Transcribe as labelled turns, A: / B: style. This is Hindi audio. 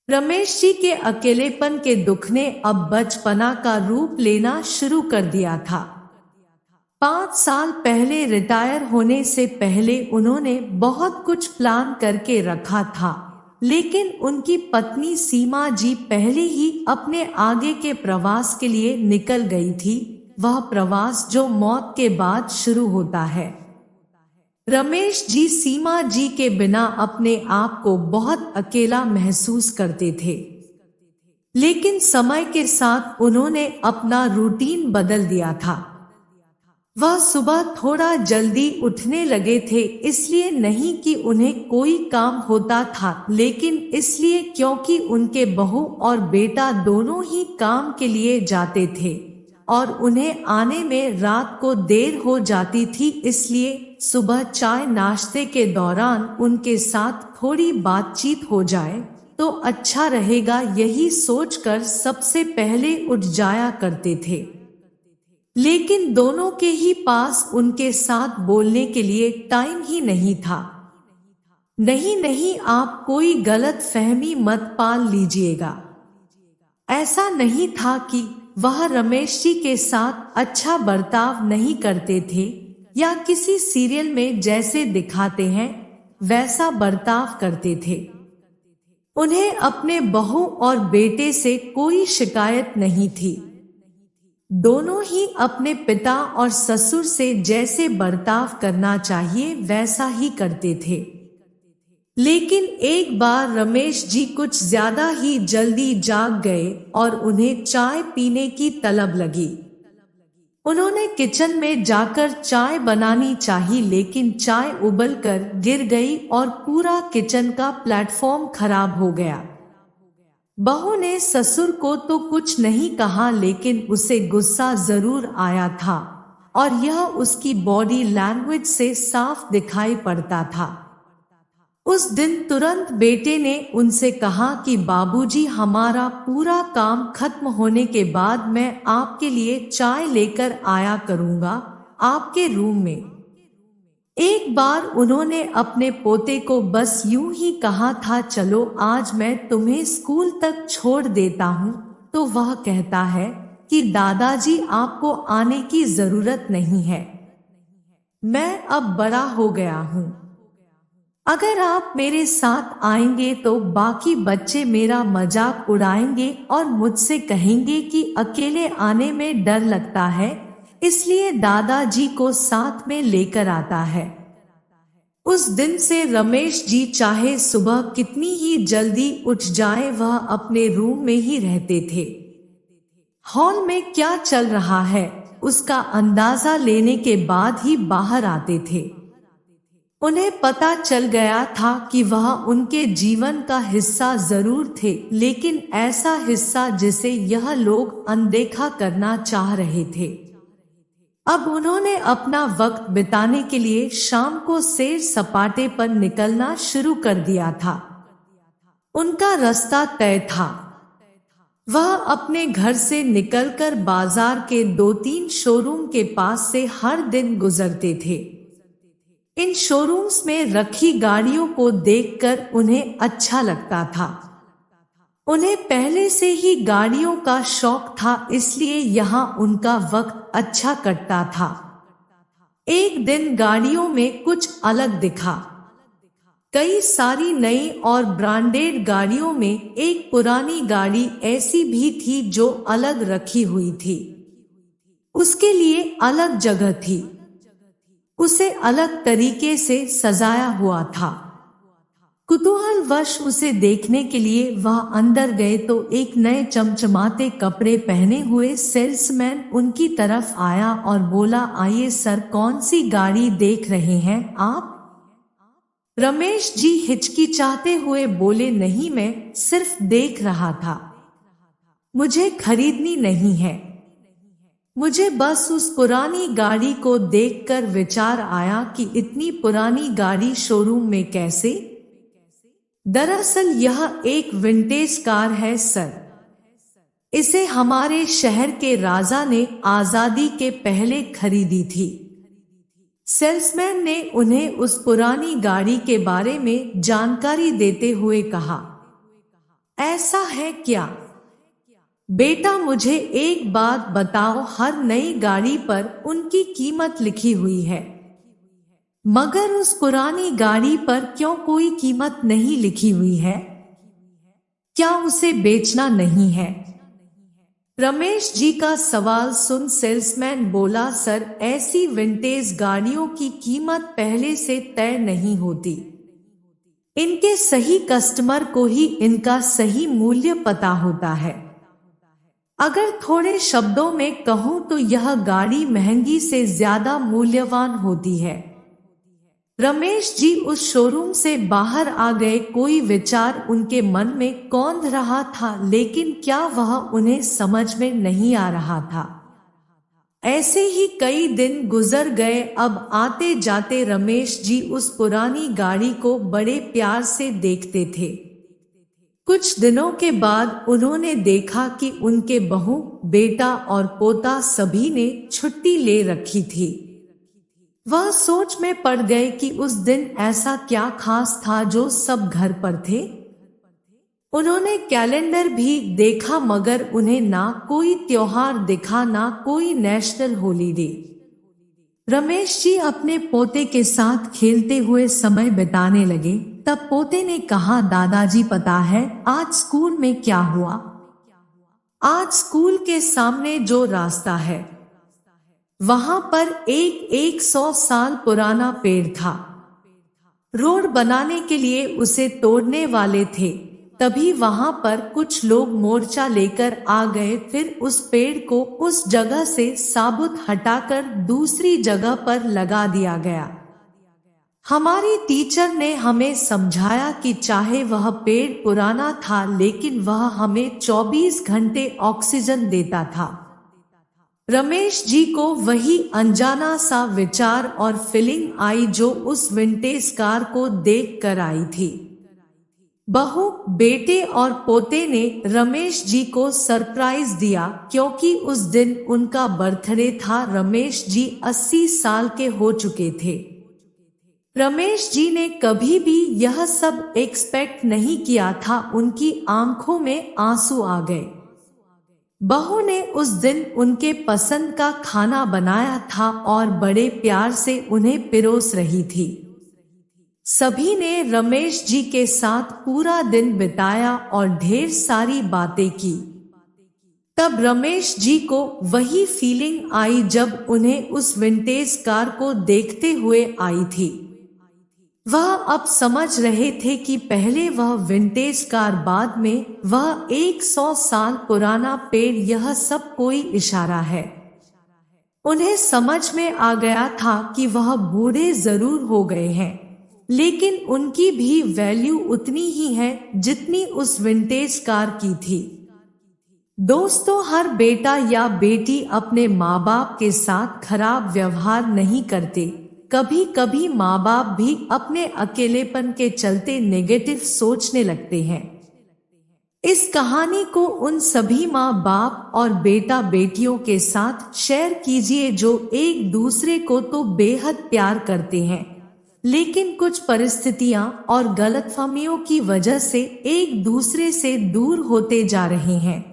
A: रमेश जी के अकेलेपन के दुख ने अब बचपना का रूप लेना शुरू कर दिया था। 5 साल पहले रिटायर होने से पहले उन्होंने बहुत कुछ प्लान करके रखा था, लेकिन उनकी पत्नी सीमा जी पहले ही अपने आगे के प्रवास के लिए निकल गई थी। वह प्रवास जो मौत के बाद शुरू होता है। रमेश जी सीमा जी के बिना अपने आप को बहुत अकेला महसूस करते थे, लेकिन समय के साथ उन्होंने अपना रूटीन बदल दिया था। वह सुबह थोड़ा जल्दी उठने लगे थे, इसलिए नहीं कि उन्हें कोई काम होता था, लेकिन इसलिए क्योंकि उनके बहू और बेटा दोनों ही काम के लिए जाते थे और उन्हें आने में रात को देर हो जाती थी। इसलिए सुबह चाय नाश्ते के दौरान उनके साथ थोड़ी बातचीत हो जाए तो अच्छा रहेगा, यही सोचकर सबसे पहले उठ जाया करते थे। लेकिन दोनों के ही पास उनके साथ बोलने के लिए टाइम ही नहीं था। नहीं नहीं, आप कोई गलत फहमी मत पाल लीजिएगा। ऐसा नहीं था कि वह रमेश जी के साथ अच्छा बर्ताव नहीं करते थे या किसी सीरियल में जैसे दिखाते हैं वैसा बर्ताव करते थे। उन्हें अपने बहू और बेटे से कोई शिकायत नहीं थी। दोनों ही अपने पिता और ससुर से जैसे बर्ताव करना चाहिए वैसा ही करते थे। लेकिन एक बार रमेश जी कुछ ज्यादा ही जल्दी जाग गए और उन्हें चाय पीने की तलब लगी। उन्होंने किचन में जाकर चाय बनानी चाहिए, लेकिन चाय उबलकर गिर गई और पूरा किचन का प्लेटफॉर्म खराब हो गया। बहू ने ससुर को तो कुछ नहीं कहा, लेकिन उसे गुस्सा जरूर आया था और यह उसकी बॉडी लैंग्वेज से साफ दिखाई पड़ता था। उस दिन तुरंत बेटे ने उनसे कहा कि बाबूजी, हमारा पूरा काम खत्म होने के बाद मैं आपके लिए चाय लेकर आया करूंगा आपके रूम में। एक बार उन्होंने अपने पोते को बस यूं ही कहा था, चलो आज मैं तुम्हें स्कूल तक छोड़ देता हूं, तो वह कहता है कि दादाजी आपको आने की जरूरत नहीं है, मैं अब बड़ा हो गया हूं। अगर आप मेरे साथ आएंगे तो बाकी बच्चे मेरा मजाक उड़ाएंगे और मुझसे कहेंगे कि अकेले आने में डर लगता है, इसलिए दादाजी को साथ में लेकर आता है। उस दिन से रमेश जी चाहे सुबह कितनी ही जल्दी उठ जाए, वह अपने रूम में ही रहते थे। हॉल में क्या चल रहा है उसका अंदाजा लेने के बाद ही बाहर आते थे। उन्हें पता चल गया था कि वह उनके जीवन का हिस्सा जरूर थे, लेकिन ऐसा हिस्सा जिसे यह लोग अनदेखा करना चाह रहे थे। अब उन्होंने अपना वक्त बिताने के लिए शाम को सैर सपाटे पर निकलना शुरू कर दिया था। उनका रास्ता तय था। वह अपने घर से निकलकर बाजार के 2-3 शोरूम के पास से हर दिन गुजरते थे। इन शोरूम्स में रखी गाड़ियों को देखकर उन्हें अच्छा लगता था। उन्हें पहले से ही गाड़ियों का शौक था, इसलिए यहाँ उनका वक्त अच्छा कटता था। एक दिन गाड़ियों में कुछ अलग दिखा। कई सारी नई और ब्रांडेड गाड़ियों में एक पुरानी गाड़ी ऐसी भी थी जो अलग रखी हुई थी। उसके लिए अलग जगह थी, उसे अलग तरीके से सजाया हुआ था। कुतूहलवश उसे देखने के लिए वह अंदर गए तो एक नए चमचमाते कपड़े पहने हुए सेल्समैन उनकी तरफ आया और बोला, आइए सर, कौन सी गाड़ी देख रहे हैं आप? रमेश जी हिचकिचाते हुए बोले, नहीं, मैं सिर्फ देख रहा था, मुझे खरीदनी नहीं है। मुझे बस उस पुरानी गाड़ी को देखकर विचार आया कि इतनी पुरानी गाड़ी शोरूम में कैसे? दरअसल यह एक विंटेज कार है सर। इसे हमारे शहर के राजा ने आजादी के पहले खरीदी थी। सेल्समैन ने उन्हें उस पुरानी गाड़ी के बारे में जानकारी देते हुए कहा। ऐसा है क्या? बेटा मुझे एक बात बताओ, हर नई गाड़ी पर उनकी कीमत लिखी हुई है, मगर उस पुरानी गाड़ी पर क्यों कोई कीमत नहीं लिखी हुई है? क्या उसे बेचना नहीं है? रमेश जी का सवाल सुन सेल्समैन बोला, सर ऐसी विंटेज गाड़ियों की कीमत पहले से तय नहीं होती। इनके सही कस्टमर को ही इनका सही मूल्य पता होता है। अगर थोड़े शब्दों में कहूं तो यह गाड़ी महंगी से ज्यादा मूल्यवान होती है। रमेश जी उस शोरूम से बाहर आ गए। कोई विचार उनके मन में कौंध रहा था, लेकिन क्या वह उन्हें समझ में नहीं आ रहा था। ऐसे ही कई दिन गुजर गए। अब आते जाते रमेश जी उस पुरानी गाड़ी को बड़े प्यार से देखते थे। कुछ दिनों के बाद उन्होंने देखा कि उनके बहू, बेटा और पोता सभी ने छुट्टी ले रखी थी। वह सोच में पड़ गए कि उस दिन ऐसा क्या खास था जो सब घर पर थे। उन्होंने कैलेंडर भी देखा, मगर उन्हें ना कोई त्योहार दिखा, ना कोई नेशनल हॉलीडे। रमेश जी अपने पोते के साथ खेलते हुए समय बिताने लगे। तब पोते ने कहा, दादाजी पता है आज स्कूल में क्या हुआ? आज स्कूल के सामने जो रास्ता है वहां पर एक 100 साल पुराना पेड़ था। रोड बनाने के लिए उसे तोड़ने वाले थे। तभी वहां पर कुछ लोग मोर्चा लेकर आ गए। फिर उस पेड़ को उस जगह से साबुत हटाकर दूसरी जगह पर लगा दिया गया। हमारी टीचर ने हमें समझाया कि चाहे वह पेड़ पुराना था, लेकिन वह हमें 24 घंटे ऑक्सीजन देता था। रमेश जी को वही अनजाना सा विचार और फीलिंग आई जो उस विंटेज कार को देख कर आई थी। बहू, बेटे और पोते ने रमेश जी को सरप्राइज दिया, क्योंकि उस दिन उनका बर्थडे था। रमेश जी 80 साल के हो चुके थे। रमेश जी ने कभी भी यह सब एक्सपेक्ट नहीं किया था। उनकी आंखों में आंसू आ गए। बहू ने उस दिन उनके पसंद का खाना बनाया था और बड़े प्यार से उन्हें पिरोस रही थी। सभी ने रमेश जी के साथ पूरा दिन बिताया और ढेर सारी बातें की। तब रमेश जी को वही फीलिंग आई जब उन्हें उस विंटेज कार को देखते हुए आई थी। वह अब समझ रहे थे कि पहले वह विंटेज कार, बाद में वह 100 साल पुराना पेड़, यह सब कोई इशारा है। उन्हें समझ में आ गया था कि वह बूढ़े जरूर हो गए हैं, लेकिन उनकी भी वैल्यू उतनी ही है जितनी उस विंटेज कार की थी। दोस्तों, हर बेटा या बेटी अपने माँ बाप के साथ खराब व्यवहार नहीं करते। कभी कभी माँ बाप भी अपने अकेलेपन के चलते नेगेटिव सोचने लगते हैं। इस कहानी को उन सभी माँ बाप और बेटा बेटियों के साथ शेयर कीजिए जो एक दूसरे को तो बेहद प्यार करते हैं, लेकिन कुछ परिस्थितियां और गलतफहमियों की वजह से एक दूसरे से दूर होते जा रहे हैं।